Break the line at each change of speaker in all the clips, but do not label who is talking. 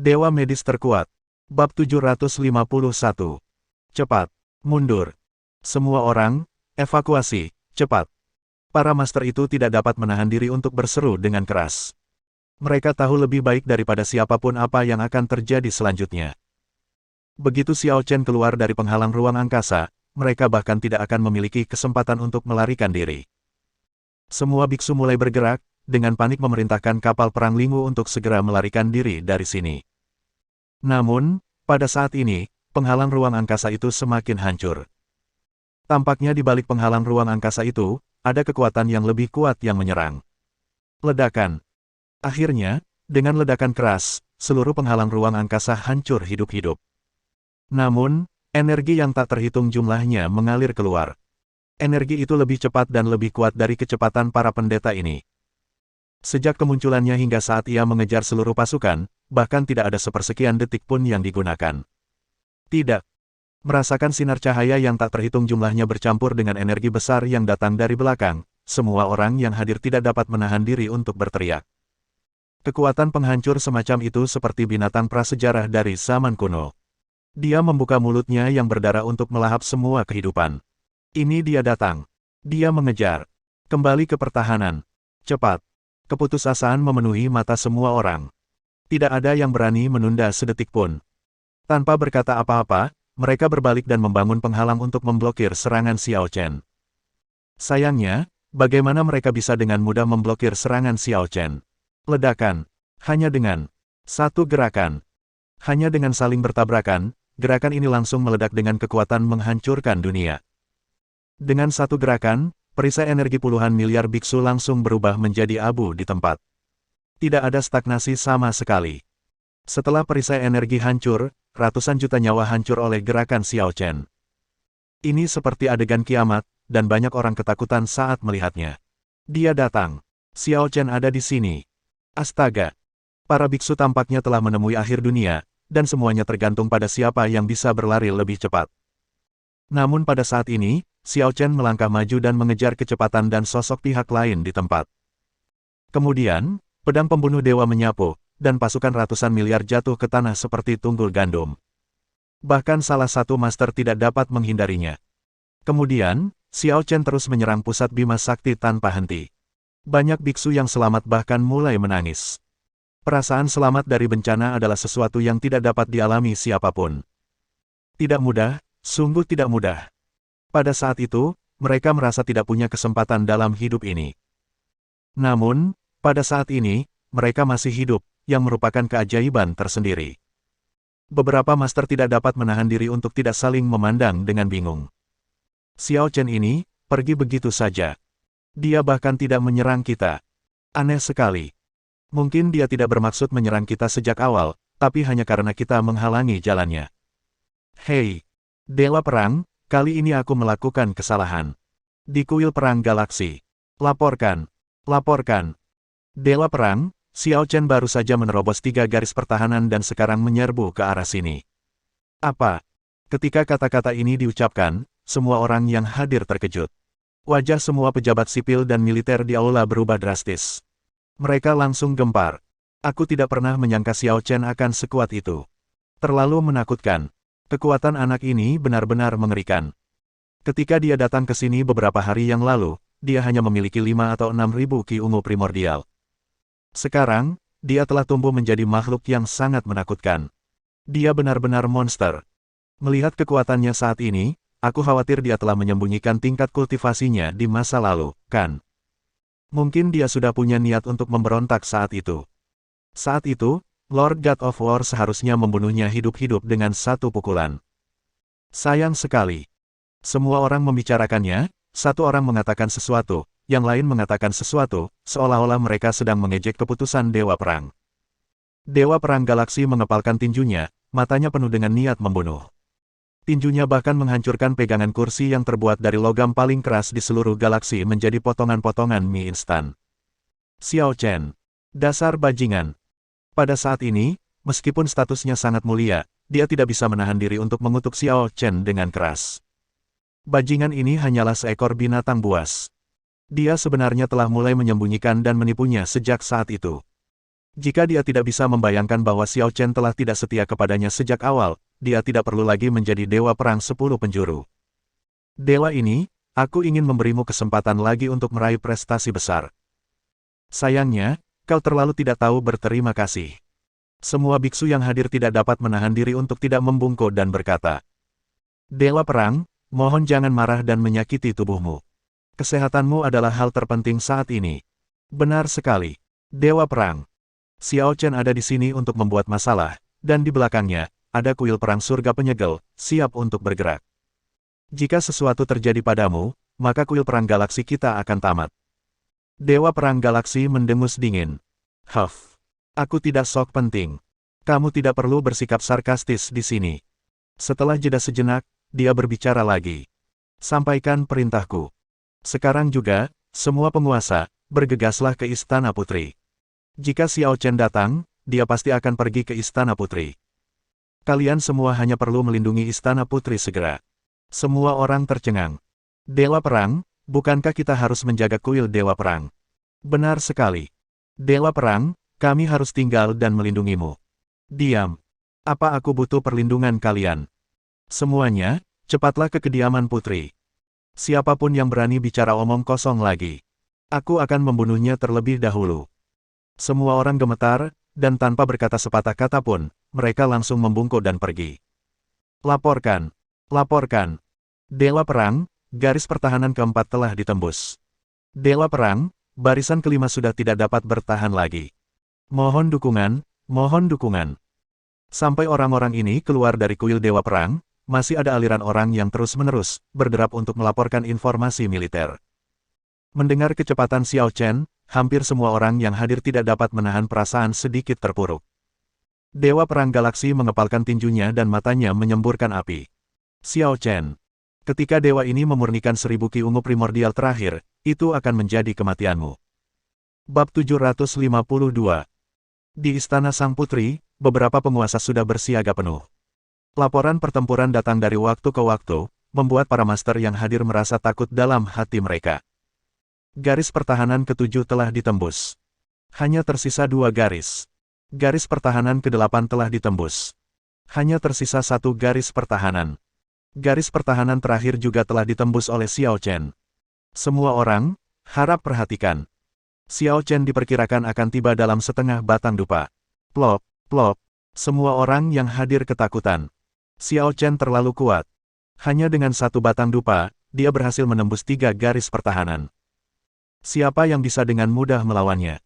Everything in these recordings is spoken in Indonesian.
Dewa medis terkuat. Bab 751. Cepat. Mundur. Semua orang, evakuasi, cepat. Para master itu tidak dapat menahan diri untuk berseru dengan keras. Mereka tahu lebih baik daripada siapapun apa yang akan terjadi selanjutnya. Begitu Xiao Chen keluar dari penghalang ruang angkasa, mereka bahkan tidak akan memiliki kesempatan untuk melarikan diri. Semua biksu mulai bergerak, dengan panik memerintahkan kapal perang Lingwu untuk segera melarikan diri dari sini. Namun, pada saat ini, penghalang ruang angkasa itu semakin hancur. Tampaknya di balik penghalang ruang angkasa itu, ada kekuatan yang lebih kuat yang menyerang. Ledakan. Akhirnya, dengan ledakan keras, seluruh penghalang ruang angkasa hancur hidup-hidup. Namun, energi yang tak terhitung jumlahnya mengalir keluar. Energi itu lebih cepat dan lebih kuat dari kecepatan para pendeta ini. Sejak kemunculannya hingga saat ia mengejar seluruh pasukan, bahkan tidak ada sepersekian detik pun yang digunakan. Tidak. Merasakan sinar cahaya yang tak terhitung jumlahnya bercampur dengan energi besar yang datang dari belakang, semua orang yang hadir tidak dapat menahan diri untuk berteriak. Kekuatan penghancur semacam itu seperti binatang prasejarah dari zaman kuno. Dia membuka mulutnya yang berdarah untuk melahap semua kehidupan. Ini dia datang. Dia mengejar. Kembali ke pertahanan. Cepat. Keputusasaan memenuhi mata semua orang. Tidak ada yang berani menunda sedetik pun. Tanpa berkata apa-apa, mereka berbalik dan membangun penghalang untuk memblokir serangan Xiao Chen. Sayangnya, bagaimana mereka bisa dengan mudah memblokir serangan Xiao Chen? Ledakan. Hanya dengan satu gerakan. Hanya dengan saling bertabrakan, gerakan ini langsung meledak dengan kekuatan menghancurkan dunia. Dengan satu gerakan, perisai energi puluhan miliar biksu langsung berubah menjadi abu di tempat. Tidak ada stagnasi sama sekali. Setelah perisai energi hancur, ratusan juta nyawa hancur oleh gerakan Xiao Chen. Ini seperti adegan kiamat, dan banyak orang ketakutan saat melihatnya. Dia datang. Xiao Chen ada di sini. Astaga. Para biksu tampaknya telah menemui akhir dunia, dan semuanya tergantung pada siapa yang bisa berlari lebih cepat. Namun pada saat ini, Xiao Chen melangkah maju dan mengejar kecepatan dan sosok pihak lain di tempat. Kemudian, pedang pembunuh dewa menyapu, dan pasukan ratusan miliar jatuh ke tanah seperti tunggul gandum. Bahkan salah satu master tidak dapat menghindarinya. Kemudian, Xiao Chen terus menyerang pusat Bima Sakti tanpa henti. Banyak biksu yang selamat bahkan mulai menangis. Perasaan selamat dari bencana adalah sesuatu yang tidak dapat dialami siapapun. Tidak mudah, sungguh tidak mudah. Pada saat itu, mereka merasa tidak punya kesempatan dalam hidup ini. Namun, pada saat ini, mereka masih hidup, yang merupakan keajaiban tersendiri. Beberapa master tidak dapat menahan diri untuk tidak saling memandang dengan bingung. Xiao Chen ini, pergi begitu saja. Dia bahkan tidak menyerang kita. Aneh sekali. Mungkin dia tidak bermaksud menyerang kita sejak awal, tapi hanya karena kita menghalangi jalannya. Hei, Dewa Perang, kali ini aku melakukan kesalahan. Di kuil perang galaksi. Laporkan. Laporkan. Dewa Perang, Xiao Chen baru saja menerobos 3 garis pertahanan dan sekarang menyerbu ke arah sini. Apa? Ketika kata-kata ini diucapkan, semua orang yang hadir terkejut. Wajah semua pejabat sipil dan militer di aula berubah drastis. Mereka langsung gempar. Aku tidak pernah menyangka Xiao Chen akan sekuat itu. Terlalu menakutkan. Kekuatan anak ini benar-benar mengerikan. Ketika dia datang ke sini beberapa hari yang lalu, dia hanya memiliki 5 atau 6 ribu ki ungu primordial. Sekarang, dia telah tumbuh menjadi makhluk yang sangat menakutkan. Dia benar-benar monster. Melihat kekuatannya saat ini, aku khawatir dia telah menyembunyikan tingkat kultivasinya di masa lalu, kan? Mungkin dia sudah punya niat untuk memberontak saat itu. Saat itu, Lord God of War seharusnya membunuhnya hidup-hidup dengan satu pukulan. Sayang sekali. Semua orang membicarakannya, satu orang mengatakan sesuatu, yang lain mengatakan sesuatu, seolah-olah mereka sedang mengejek keputusan Dewa Perang. Dewa Perang Galaksi mengepalkan tinjunya, matanya penuh dengan niat membunuh. Tinjunya bahkan menghancurkan pegangan kursi yang terbuat dari logam paling keras di seluruh galaksi menjadi potongan-potongan mie instan. Xiao Chen. Dasar bajingan. Pada saat ini, meskipun statusnya sangat mulia, dia tidak bisa menahan diri untuk mengutuk Xiao Chen dengan keras. Bajingan ini hanyalah seekor binatang buas. Dia sebenarnya telah mulai menyembunyikan dan menipunya sejak saat itu. Jika dia tidak bisa membayangkan bahwa Xiao Chen telah tidak setia kepadanya sejak awal, dia tidak perlu lagi menjadi Dewa Perang 10 Penjuru. Dewa ini, aku ingin memberimu kesempatan lagi untuk meraih prestasi besar. Sayangnya, kau terlalu tidak tahu berterima kasih. Semua biksu yang hadir tidak dapat menahan diri untuk tidak membungkuk dan berkata, Dewa Perang, mohon jangan marah dan menyakiti tubuhmu. Kesehatanmu adalah hal terpenting saat ini. Benar sekali. Dewa Perang. Xiao Chen ada di sini untuk membuat masalah, dan di belakangnya, ada kuil perang surga penyegel, siap untuk bergerak. Jika sesuatu terjadi padamu, maka kuil perang galaksi kita akan tamat. Dewa Perang Galaksi mendengus dingin. Huff. Aku tidak sok penting. Kamu tidak perlu bersikap sarkastis di sini. Setelah jeda sejenak, dia berbicara lagi. Sampaikan perintahku. Sekarang juga, semua penguasa, bergegaslah ke Istana Putri. Jika Xiao Chen datang, dia pasti akan pergi ke Istana Putri. Kalian semua hanya perlu melindungi Istana Putri segera. Semua orang tercengang. Dewa Perang, bukankah kita harus menjaga kuil Dewa Perang? Benar sekali. Dewa Perang, kami harus tinggal dan melindungimu. Diam. Apa aku butuh perlindungan kalian? Semuanya, cepatlah ke kediaman putri. Siapapun yang berani bicara omong kosong lagi, aku akan membunuhnya terlebih dahulu. Semua orang gemetar, dan tanpa berkata sepatah kata pun, mereka langsung membungkuk dan pergi. Laporkan. Laporkan. Dewa Perang, garis pertahanan keempat telah ditembus. Dewa Perang, barisan kelima sudah tidak dapat bertahan lagi. Mohon dukungan, mohon dukungan. Sampai orang-orang ini keluar dari kuil Dewa Perang, masih ada aliran orang yang terus-menerus berderap untuk melaporkan informasi militer. Mendengar kecepatan Xiao Chen, hampir semua orang yang hadir tidak dapat menahan perasaan sedikit terpuruk. Dewa Perang Galaksi mengepalkan tinjunya dan matanya menyemburkan api. Xiao Chen. Ketika dewa ini memurnikan 1000 ki ungu primordial terakhir, itu akan menjadi kematianmu. Bab 752. Di Istana Sang Putri, beberapa penguasa sudah bersiaga penuh. Laporan pertempuran datang dari waktu ke waktu, membuat para master yang hadir merasa takut dalam hati mereka. Garis pertahanan ke-7 telah ditembus. Hanya tersisa 2 garis. Garis pertahanan ke-8 telah ditembus. Hanya tersisa 1 garis pertahanan. Garis pertahanan terakhir juga telah ditembus oleh Xiao Chen. Semua orang, harap perhatikan. Xiao Chen diperkirakan akan tiba dalam setengah batang dupa. Plop, plop. Semua orang yang hadir ketakutan. Xiao Chen terlalu kuat. Hanya dengan 1 batang dupa, dia berhasil menembus 3 garis pertahanan. Siapa yang bisa dengan mudah melawannya?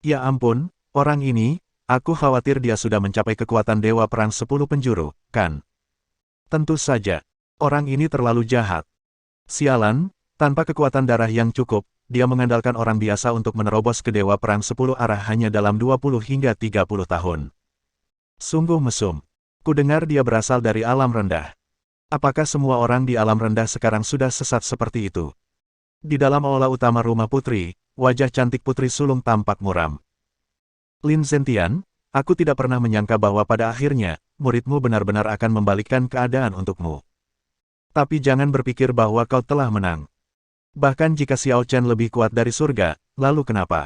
Ya ampun, orang ini, aku khawatir dia sudah mencapai kekuatan Dewa Perang 10 Penjuru, kan? Tentu saja, orang ini terlalu jahat. Sialan, tanpa kekuatan darah yang cukup, dia mengandalkan orang biasa untuk menerobos ke Dewa Perang 10 arah hanya dalam 20 hingga 30 tahun. Sungguh mesum. Kudengar dia berasal dari alam rendah. Apakah semua orang di alam rendah sekarang sudah sesat seperti itu? Di dalam aula utama rumah putri, wajah cantik Putri Sulung tampak muram. Lin Zentian, aku tidak pernah menyangka bahwa pada akhirnya, muridmu benar-benar akan membalikkan keadaan untukmu. Tapi jangan berpikir bahwa kau telah menang. Bahkan jika Xiao Chen lebih kuat dari surga, lalu kenapa?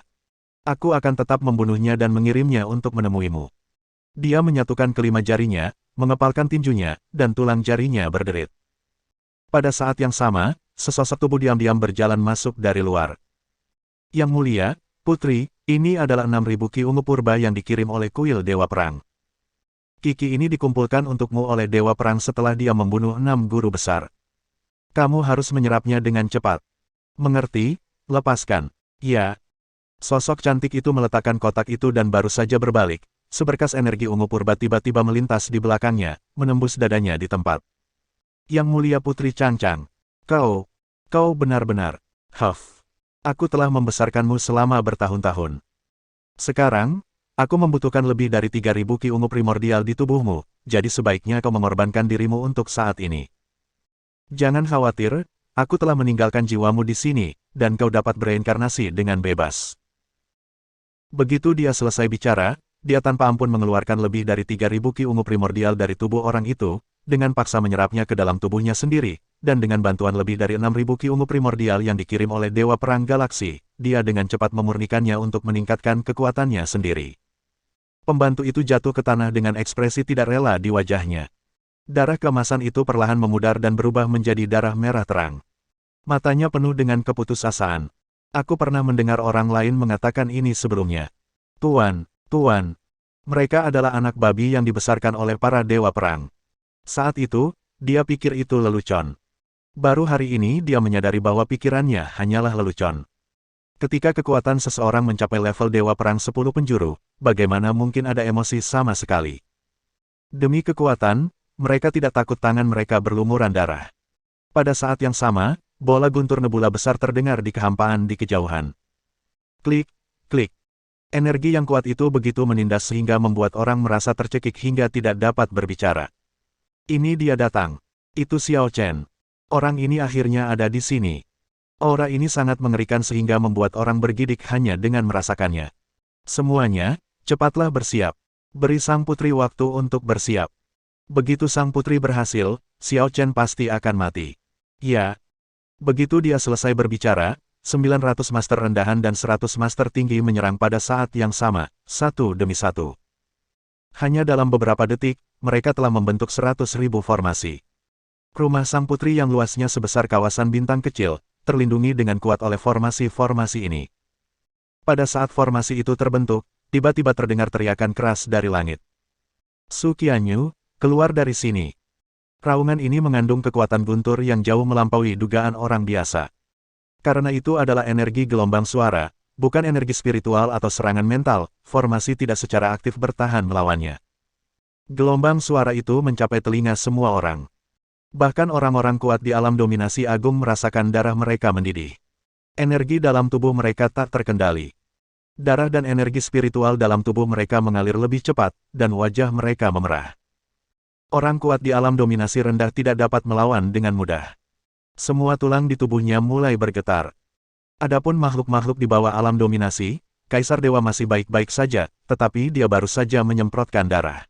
Aku akan tetap membunuhnya dan mengirimnya untuk menemuimu. Dia menyatukan kelima jarinya, mengepalkan tinjunya, dan tulang jarinya berderit. Pada saat yang sama, sesosok tubuh diam-diam berjalan masuk dari luar. Yang mulia, Putri, ini adalah 6000 ki ungu purba yang dikirim oleh kuil Dewa Perang. Kiki ini dikumpulkan untukmu oleh Dewa Perang setelah dia membunuh 6 guru besar. Kamu harus menyerapnya dengan cepat. Mengerti? Lepaskan. Ya. Sosok cantik itu meletakkan kotak itu dan baru saja berbalik. Seberkas energi ungu purba tiba-tiba melintas di belakangnya, menembus dadanya di tempat. Yang mulia Putri Changchang. Kau benar-benar. Huff. Aku telah membesarkanmu selama bertahun-tahun. Sekarang, aku membutuhkan lebih dari 3000 ki ungu primordial di tubuhmu, jadi sebaiknya kau mengorbankan dirimu untuk saat ini. Jangan khawatir, aku telah meninggalkan jiwamu di sini, dan kau dapat bereinkarnasi dengan bebas. Begitu dia selesai bicara, dia tanpa ampun mengeluarkan lebih dari 3000 ki ungu primordial dari tubuh orang itu, dengan paksa menyerapnya ke dalam tubuhnya sendiri, dan dengan bantuan lebih dari 6000 ki ungu primordial yang dikirim oleh Dewa Perang Galaksi, dia dengan cepat memurnikannya untuk meningkatkan kekuatannya sendiri. Pembantu itu jatuh ke tanah dengan ekspresi tidak rela di wajahnya. Darah keemasan itu perlahan memudar dan berubah menjadi darah merah terang. Matanya penuh dengan keputusasaan. Aku pernah mendengar orang lain mengatakan ini sebelumnya. Tuan, Tuan. Mereka adalah anak babi yang dibesarkan oleh para dewa perang. Saat itu, dia pikir itu lelucon. Baru hari ini dia menyadari bahwa pikirannya hanyalah lelucon. Ketika kekuatan seseorang mencapai level Dewa Perang 10 penjuru, bagaimana mungkin ada emosi sama sekali? Demi kekuatan, mereka tidak takut tangan mereka berlumuran darah. Pada saat yang sama, bola guntur nebula besar terdengar di kehampaan di kejauhan. Klik, klik. Energi yang kuat itu begitu menindas sehingga membuat orang merasa tercekik hingga tidak dapat berbicara. Ini dia datang. Itu Xiao Chen. Orang ini akhirnya ada di sini. Aura ini sangat mengerikan sehingga membuat orang bergidik hanya dengan merasakannya. Semuanya, cepatlah bersiap. Beri sang putri waktu untuk bersiap. Begitu sang putri berhasil, Xiao Chen pasti akan mati. Ya. Begitu dia selesai berbicara, 900 master rendahan dan 100 master tinggi menyerang pada saat yang sama, satu demi satu. Hanya dalam beberapa detik, mereka telah membentuk 100.000 formasi. Rumah sang putri yang luasnya sebesar kawasan bintang kecil, terlindungi dengan kuat oleh formasi-formasi ini. Pada saat formasi itu terbentuk, tiba-tiba terdengar teriakan keras dari langit. Su Qianyu, keluar dari sini. Raungan ini mengandung kekuatan guntur yang jauh melampaui dugaan orang biasa. Karena itu adalah energi gelombang suara, bukan energi spiritual atau serangan mental, formasi tidak secara aktif bertahan melawannya. Gelombang suara itu mencapai telinga semua orang. Bahkan orang-orang kuat di alam dominasi agung merasakan darah mereka mendidih. Energi dalam tubuh mereka tak terkendali. Darah dan energi spiritual dalam tubuh mereka mengalir lebih cepat, dan wajah mereka memerah. Orang kuat di alam dominasi rendah tidak dapat melawan dengan mudah. Semua tulang di tubuhnya mulai bergetar. Adapun makhluk-makhluk di bawah alam dominasi, Kaisar Dewa masih baik-baik saja, tetapi dia baru saja menyemprotkan darah.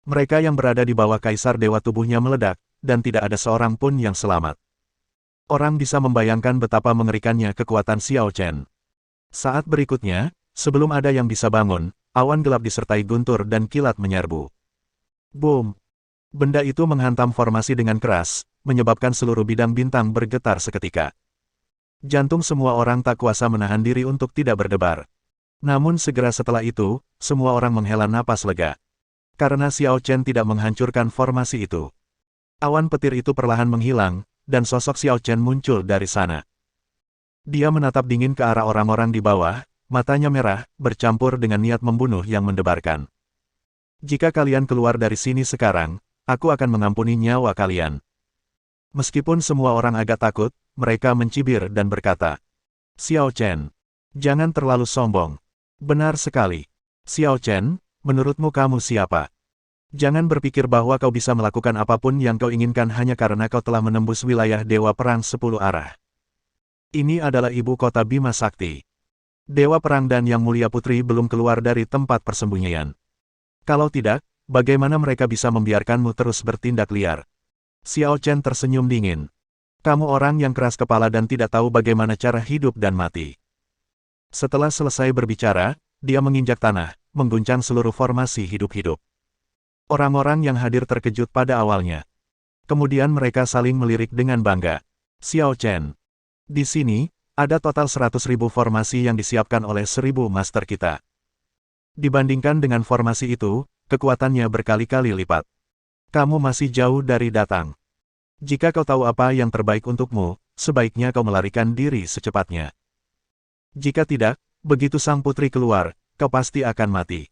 Mereka yang berada di bawah Kaisar Dewa tubuhnya meledak, dan tidak ada seorang pun yang selamat. Orang bisa membayangkan betapa mengerikannya kekuatan Xiao Chen. Saat berikutnya, sebelum ada yang bisa bangun, awan gelap disertai guntur dan kilat menyerbu. Boom! Benda itu menghantam formasi dengan keras, menyebabkan seluruh bidang bintang bergetar seketika. Jantung semua orang tak kuasa menahan diri untuk tidak berdebar. Namun segera setelah itu, semua orang menghela napas lega. Karena Xiao Chen tidak menghancurkan formasi itu. Awan petir itu perlahan menghilang, dan sosok Xiao Chen muncul dari sana. Dia menatap dingin ke arah orang-orang di bawah, matanya merah, bercampur dengan niat membunuh yang mendebarkan. Jika kalian keluar dari sini sekarang, aku akan mengampuni nyawa kalian. Meskipun semua orang agak takut, mereka mencibir dan berkata, Xiao Chen, jangan terlalu sombong. Benar sekali. Xiao Chen, menurutmu kamu siapa? Jangan berpikir bahwa kau bisa melakukan apapun yang kau inginkan hanya karena kau telah menembus wilayah Dewa Perang 10 arah. Ini adalah ibu kota Bima Sakti. Dewa Perang dan Yang Mulia Putri belum keluar dari tempat persembunyian. Kalau tidak, bagaimana mereka bisa membiarkanmu terus bertindak liar? Xiao Chen tersenyum dingin. Kamu orang yang keras kepala dan tidak tahu bagaimana cara hidup dan mati. Setelah selesai berbicara, dia menginjak tanah, mengguncang seluruh formasi hidup-hidup. Orang-orang yang hadir terkejut pada awalnya. Kemudian mereka saling melirik dengan bangga. Xiao Chen. Di sini, ada total 100.000 formasi yang disiapkan oleh 1.000 master kita. Dibandingkan dengan formasi itu, kekuatannya berkali-kali lipat. Kamu masih jauh dari datang. Jika kau tahu apa yang terbaik untukmu, sebaiknya kau melarikan diri secepatnya. Jika tidak, begitu sang putri keluar, kau pasti akan mati.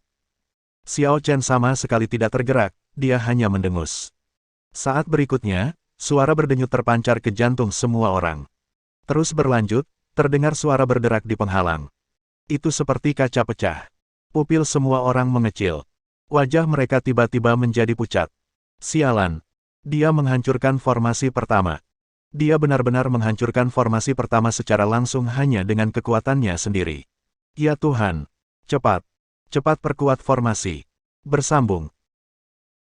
Xiao Chen sama sekali tidak tergerak, dia hanya mendengus. Saat berikutnya, suara berdenyut terpancar ke jantung semua orang. Terus berlanjut, terdengar suara berderak di penghalang. Itu seperti kaca pecah. Pupil semua orang mengecil. Wajah mereka tiba-tiba menjadi pucat. Sialan. Dia menghancurkan formasi pertama. Dia benar-benar menghancurkan formasi pertama secara langsung hanya dengan kekuatannya sendiri. Ya Tuhan. Cepat. Cepat perkuat formasi. Bersambung.